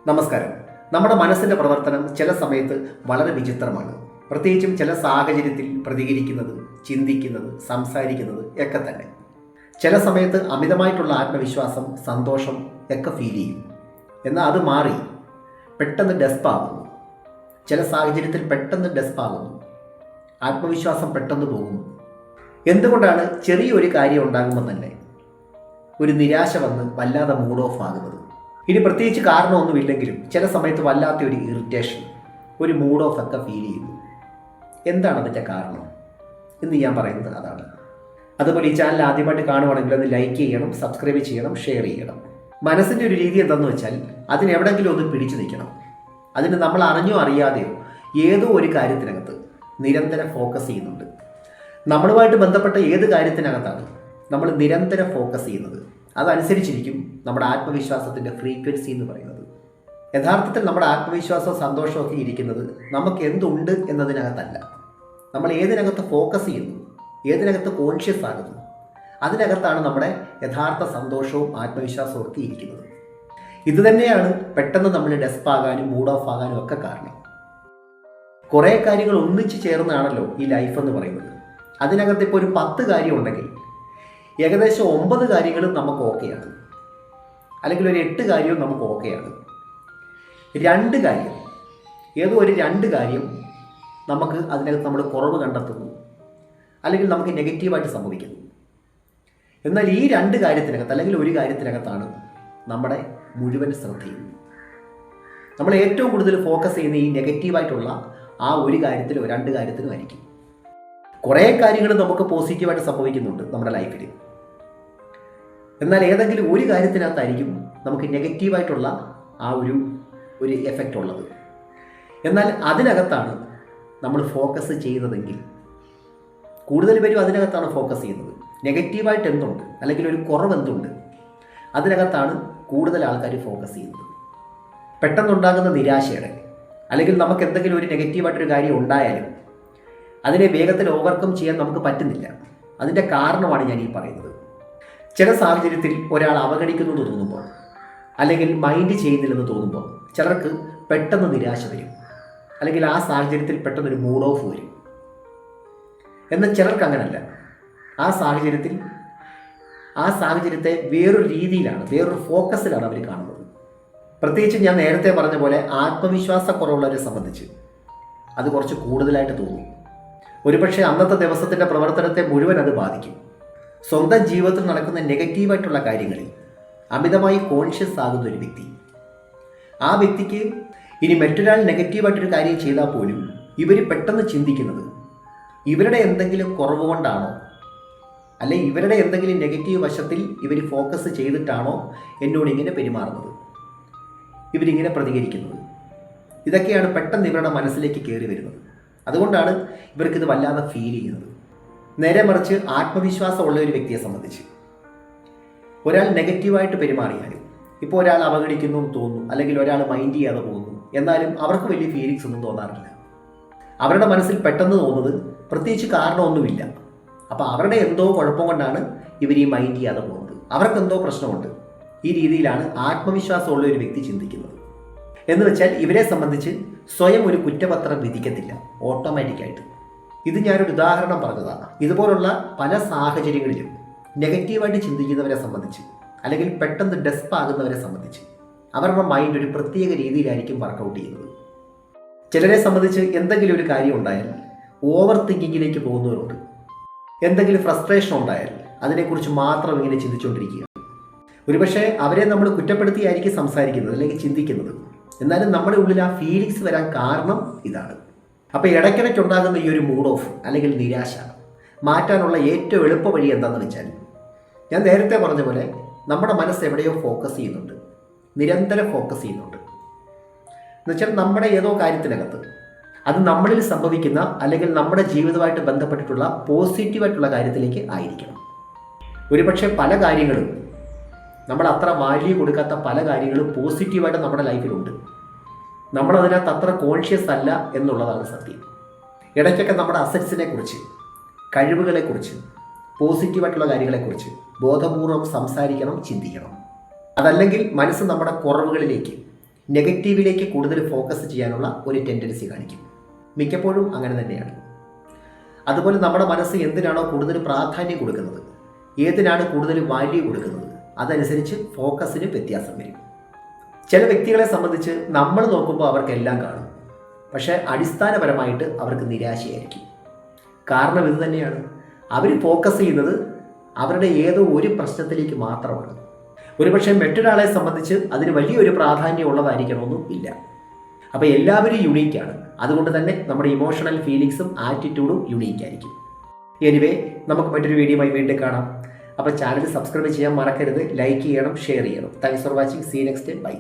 നമസ്കാരം. നമ്മുടെ മനസ്സിൻ്റെ പ്രവർത്തനം ചില സമയത്ത് വളരെ വിചിത്രമാണ്. പ്രത്യേകിച്ചും ചില സാഹചര്യത്തിൽ പ്രതികരിക്കുന്നത്, ചിന്തിക്കുന്നത്, സംസാരിക്കുന്നത് ഒക്കെ തന്നെ. ചില സമയത്ത് അമിതമായിട്ടുള്ള ആത്മവിശ്വാസം, സന്തോഷം ഒക്കെ ഫീൽ ചെയ്യും. എന്നാൽ അത് മാറി പെട്ടെന്ന് ഡെസ്പാകുന്നു. ചില സാഹചര്യത്തിൽ പെട്ടെന്ന് ഡെസ്പാകുന്നു. ആത്മവിശ്വാസം പെട്ടെന്ന് പോകുന്നു. എന്തുകൊണ്ടാണ് ചെറിയൊരു കാര്യം ഉണ്ടാകുമ്പോൾ തന്നെ ഒരു നിരാശ വന്ന് വല്ലാതെ മൂഡ് ഓഫ് ആകുന്നത്? ഇനി പ്രത്യേകിച്ച് കാരണമൊന്നുമില്ലെങ്കിലും ചില സമയത്ത് വല്ലാത്ത ഒരു ഇറിറ്റേഷൻ, ഒരു മൂഡ് ഓഫ് ഒക്കെ ഫീൽ ചെയ്യുന്നു. എന്താണ് അതിൻ്റെ കാരണം എന്ന് ഞാൻ പറയുന്നത് അതാണ്. അതുപോലെ ഈ ചാനൽ ആദ്യമായിട്ട് കാണുവാണെങ്കിൽ അത് ലൈക്ക് ചെയ്യണം, സബ്സ്ക്രൈബ് ചെയ്യണം, ഷെയർ ചെയ്യണം. മനസ്സിൻ്റെ ഒരു രീതി എന്താണെന്ന് വെച്ചാൽ അതിനെവിടെങ്കിലും ഒന്ന് പിടിച്ചു നിൽക്കണം. അതിന് നമ്മൾ അറിഞ്ഞോ അറിയാതെയോ ഏതോ ഒരു കാര്യത്തിനകത്ത് നിരന്തരം ഫോക്കസ് ചെയ്യുന്നുണ്ട്. നമ്മളുമായിട്ട് ബന്ധപ്പെട്ട ഏത് കാര്യത്തിനകത്താണ് നമ്മൾ നിരന്തരം ഫോക്കസ് ചെയ്യുന്നത്, അതനുസരിച്ചിരിക്കും നമ്മുടെ ആത്മവിശ്വാസത്തിൻ്റെ ഫ്രീക്വൻസി എന്ന് പറയുന്നത്. യഥാർത്ഥത്തിൽ നമ്മുടെ ആത്മവിശ്വാസവും സന്തോഷവും ഒക്കെ ഇരിക്കുന്നത് നമുക്ക് എന്തുണ്ട് എന്നതിനകത്തല്ല. നമ്മൾ ഏതിനകത്ത് ഫോക്കസ് ചെയ്യുന്നു, ഏതിനകത്ത് കോൺഷ്യസ് ആകുന്നു, അതിനകത്താണ് നമ്മുടെ യഥാർത്ഥ സന്തോഷവും ആത്മവിശ്വാസവും ഒക്കെ ഇരിക്കുന്നത്. ഇതുതന്നെയാണ് പെട്ടെന്ന് നമ്മൾ ഡെസ്പാകാനും മൂഡ് ഓഫ് ആകാനും ഒക്കെ കാരണം. കുറേ കാര്യങ്ങൾ ഒന്നിച്ച് ചേർന്നാണല്ലോ ഈ ലൈഫ് എന്ന് പറയുന്നത്. അതിനകത്ത് ഇപ്പോൾ ഒരു 10 കാര്യം ഉണ്ടെങ്കിൽ ഏകദേശം 9 കാര്യങ്ങളും നമുക്ക് ഓക്കെയാണ്, അല്ലെങ്കിൽ ഒരു 8 കാര്യവും നമുക്ക് ഓക്കെയാണ്. 2 കാര്യം, ഏതോ ഒരു 2 കാര്യം നമുക്ക് അതിനകത്ത് നമ്മൾ കുറവ് കണ്ടെത്തുന്നു, അല്ലെങ്കിൽ നമുക്ക് നെഗറ്റീവായിട്ട് സംഭവിക്കുന്നു. എന്നാൽ ഈ 2 കാര്യത്തിനകത്ത് അല്ലെങ്കിൽ ഒരു കാര്യത്തിനകത്താണ് നമ്മുടെ മുഴുവൻ ശ്രദ്ധയും. നമ്മൾ ഏറ്റവും കൂടുതൽ ഫോക്കസ് ചെയ്യുന്ന ഈ നെഗറ്റീവായിട്ടുള്ള ആ ഒരു കാര്യത്തിലോ 2 കാര്യത്തിലും ആയിരിക്കും. കുറേ കാര്യങ്ങൾ നമുക്ക് പോസിറ്റീവായിട്ട് സംഭവിക്കുന്നുണ്ട് നമ്മുടെ ലൈഫിൽ. എന്നാൽ ഏതെങ്കിലും ഒരു കാര്യത്തിനകത്തായിരിക്കും നമുക്ക് നെഗറ്റീവായിട്ടുള്ള ആ ഒരു എഫക്റ്റ് ഉള്ളത്. എന്നാൽ അതിനകത്താണ് നമ്മൾ ഫോക്കസ് ചെയ്യുന്നതെങ്കിൽ കൂടുതൽ പേരും അതിനകത്താണ് ഫോക്കസ് ചെയ്യുന്നത്. നെഗറ്റീവായിട്ട് എന്തുണ്ട്, അല്ലെങ്കിൽ ഒരു കുറവ് എന്തുണ്ട്, അതിനകത്താണ് കൂടുതൽ ആൾക്കാർ ഫോക്കസ് ചെയ്യുന്നത്. പെട്ടെന്നുണ്ടാകുന്ന നിരാശയുടെ, അല്ലെങ്കിൽ നമുക്ക് എന്തെങ്കിലും ഒരു നെഗറ്റീവായിട്ടൊരു കാര്യം ഉണ്ടായാലും അതിനെ വേഗത്തിൽ ഓവർകം ചെയ്യാൻ നമുക്ക് പറ്റുന്നില്ല. അതിൻ്റെ കാരണമാണ് ഞാൻ ഈ പറയുന്നത്. ചില സാഹചര്യത്തിൽ ഒരാൾ അവഗണിക്കുന്നു എന്ന് തോന്നുമ്പോൾ, അല്ലെങ്കിൽ മൈൻഡ് ചെയ്യുന്നില്ലെന്ന് തോന്നുമ്പോൾ ചിലർക്ക് പെട്ടെന്ന് നിരാശ വരും, അല്ലെങ്കിൽ ആ സാഹചര്യത്തിൽ പെട്ടെന്നൊരു മൂഡ് ഓഫ് വരും. എന്നാൽ ചിലർക്ക് അങ്ങനല്ല. ആ സാഹചര്യത്തെ വേറൊരു രീതിയിലാണ്, വേറൊരു ഫോക്കസിലാണ് അവർ കാണുന്നത്. പ്രത്യേകിച്ച് ഞാൻ നേരത്തെ പറഞ്ഞ പോലെ ആത്മവിശ്വാസക്കുറവുള്ളവരെ സംബന്ധിച്ച് അത് കുറച്ച് കൂടുതലായിട്ട് തോന്നും. ഒരുപക്ഷെ അന്നത്തെ ദിവസത്തിൻ്റെ പ്രവർത്തനത്തെ മുഴുവൻ അത് ബാധിക്കും. സ്വന്തം ജീവിതത്തിൽ നടക്കുന്ന നെഗറ്റീവായിട്ടുള്ള കാര്യങ്ങളിൽ അമിതമായി കോൺഷ്യസ് ആകുന്ന ഒരു വ്യക്തി, ആ വ്യക്തിക്ക് ഇനി മറ്റൊരാൾ നെഗറ്റീവായിട്ടൊരു കാര്യം ചെയ്താൽ പോലും ഇവർ പെട്ടെന്ന് ചിന്തിക്കുന്നത് ഇവരുടെ എന്തെങ്കിലും കുറവ് കൊണ്ടാണോ, അല്ലെങ്കിൽ ഇവരുടെ എന്തെങ്കിലും നെഗറ്റീവ് വശത്തിൽ ഇവർ ഫോക്കസ് ചെയ്തിട്ടാണോ എന്നോട് ഇങ്ങനെ പെരുമാറുന്നത്, ഇവരിങ്ങനെ പ്രതികരിക്കുന്നത്. ഇതൊക്കെയാണ് പെട്ടെന്ന് ഇവരുടെ മനസ്സിലേക്ക് കയറി വരുന്നത്. അതുകൊണ്ടാണ് ഇവർക്കിത് വല്ലാതെ ഫീൽ ചെയ്യുന്നത്. നേരെ മറിച്ച് ആത്മവിശ്വാസമുള്ള ഒരു വ്യക്തിയെ സംബന്ധിച്ച് ഒരാൾ നെഗറ്റീവായിട്ട് പെരുമാറിയാലും, ഇപ്പോൾ ഒരാൾ അവഗണിക്കുന്നു എന്ന് തോന്നുന്നു, അല്ലെങ്കിൽ ഒരാൾ മൈൻഡ് ചെയ്യാതെ പോകുന്നു, എന്നാലും അവർക്ക് വലിയ ഫീലിങ്സ് ഒന്നും തോന്നാറില്ല. അവരുടെ മനസ്സിൽ പെട്ടെന്ന് തോന്നുന്നത് പ്രത്യേകിച്ച് കാരണമൊന്നുമില്ല, അപ്പോൾ അവരുടെ എന്തോ കുഴപ്പം കൊണ്ടാണ് ഇവർ ഈ മൈൻഡ് ചെയ്യാതെ പോകുന്നത്, അവർക്കെന്തോ പ്രശ്നമുണ്ട്. ഈ രീതിയിലാണ് ആത്മവിശ്വാസമുള്ള ഒരു വ്യക്തി ചിന്തിക്കുന്നത്. എന്ന് വെച്ചാൽ ഇവരെ സംബന്ധിച്ച് സ്വയം ഒരു കുറ്റപത്രം വിധിക്കത്തില്ല ഓട്ടോമാറ്റിക്കായിട്ട്. ഇത് ഞാനൊരു ഉദാഹരണം പറഞ്ഞതാണ്. ഇതുപോലുള്ള പല സാഹചര്യങ്ങളിലും നെഗറ്റീവായിട്ട് ചിന്തിക്കുന്നവരെ സംബന്ധിച്ച്, അല്ലെങ്കിൽ പെട്ടെന്ന് ഡെസ്പാകുന്നവരെ സംബന്ധിച്ച് അവരുടെ മൈൻഡ് ഒരു പ്രത്യേക രീതിയിലായിരിക്കും വർക്കൗട്ട് ചെയ്യുന്നത്. ചിലരെ സംബന്ധിച്ച് എന്തെങ്കിലും ഒരു കാര്യം ഉണ്ടായാൽ ഓവർ തിങ്കിങ്ങിലേക്ക് പോകുന്നവരുണ്ട്. എന്തെങ്കിലും ഫ്രസ്ട്രേഷൻ ഉണ്ടായാൽ അതിനെക്കുറിച്ച് മാത്രം ഇങ്ങനെ ചിന്തിച്ചുകൊണ്ടിരിക്കുക. ഒരുപക്ഷെ അവരെ നമ്മൾ കുറ്റപ്പെടുത്തിയായിരിക്കും സംസാരിക്കുന്നത് അല്ലെങ്കിൽ ചിന്തിക്കുന്നത്. എന്നാലും നമ്മുടെ ഉള്ളിൽ ആ ഫീലിങ്സ് വരാൻ കാരണം ഇതാണ്. അപ്പോൾ ഇടയ്ക്കിടയ്ക്കുണ്ടാകുന്ന ഈ ഒരു മൂഡ് ഓഫ് അല്ലെങ്കിൽ നിരാശ മാറ്റാനുള്ള ഏറ്റവും എളുപ്പ വഴി എന്താണെന്ന് വെച്ചാൽ, ഞാൻ നേരത്തെ പറഞ്ഞ പോലെ നമ്മുടെ മനസ്സ് എവിടെയോ ഫോക്കസ് ചെയ്യുന്നുണ്ട്, നിരന്തരം ഫോക്കസ് ചെയ്യുന്നുണ്ട്. എന്നുവെച്ചാൽ നമ്മുടെ ഏതോ കാര്യത്തിനകത്ത് അത് നമ്മളിൽ സംഭവിക്കുന്ന, അല്ലെങ്കിൽ നമ്മുടെ ജീവിതമായിട്ട് ബന്ധപ്പെട്ടിട്ടുള്ള പോസിറ്റീവായിട്ടുള്ള കാര്യത്തിലേക്ക് ആയിരിക്കണം. ഒരുപക്ഷെ പല കാര്യങ്ങളും നമ്മൾ അത്ര വാല്യൂ കൊടുക്കാത്ത പല കാര്യങ്ങളും പോസിറ്റീവായിട്ട് നമ്മുടെ ലൈഫിലുണ്ട്. നമ്മളതിനകത്ത് അത്ര കോൺഷ്യസ് അല്ല എന്നുള്ളതാണ് സത്യം. ഇടയ്ക്കൊക്കെ നമ്മുടെ അസറ്റ്സിനെ കുറിച്ച്, കഴിവുകളെക്കുറിച്ച്, പോസിറ്റീവായിട്ടുള്ള കാര്യങ്ങളെക്കുറിച്ച് ബോധപൂർവം സംസാരിക്കണം, ചിന്തിക്കണം. അതല്ലെങ്കിൽ മനസ്സ് നമ്മുടെ കുറവുകളിലേക്ക്, നെഗറ്റീവിലേക്ക് കൂടുതൽ ഫോക്കസ് ചെയ്യാനുള്ള ഒരു ടെൻഡൻസി കാണിക്കും. മിക്കപ്പോഴും അങ്ങനെ തന്നെയാണ്. അതുപോലെ നമ്മുടെ മനസ്സ് എന്തിനാണോ കൂടുതൽ പ്രാധാന്യം കൊടുക്കുന്നത്, ഏതിനാണ് കൂടുതൽ വാല്യൂ കൊടുക്കുന്നത്, അതനുസരിച്ച് ഫോക്കസിന് വ്യത്യാസം വരും. ചില വ്യക്തികളെ സംബന്ധിച്ച് നമ്മൾ നോക്കുമ്പോൾ അവർക്കെല്ലാം കാണും, പക്ഷേ അടിസ്ഥാനപരമായിട്ട് അവർക്ക് നിരാശയായിരിക്കും. കാരണം ഇത് തന്നെയാണ്, അവർ ഫോക്കസ് ചെയ്യുന്നത് അവരുടെ ഏതോ ഒരു പ്രശ്നത്തിലേക്ക് മാത്രമാണ്. ഒരുപക്ഷെ മറ്റൊരാളെ സംബന്ധിച്ച് അതിന് വലിയൊരു പ്രാധാന്യം ഉള്ളതായിരിക്കണമെന്നും ഇല്ല. അപ്പോൾ എല്ലാവരും യുണീക്കാണ്. അതുകൊണ്ട് തന്നെ നമ്മുടെ ഇമോഷണൽ ഫീലിങ്സും ആറ്റിറ്റ്യൂഡും യുണീക്കായിരിക്കും. എനിവേ, നമുക്ക് മറ്റൊരു വീഡിയോയുമായി വീണ്ടും കാണാം. അപ്പോൾ ചാനൽ സബ്സ്ക്രൈബ് ചെയ്യാൻ മറക്കരുത്, ലൈക്ക് ചെയ്യണം, ഷെയർ ചെയ്യണം. Thanks for watching. See next time. By.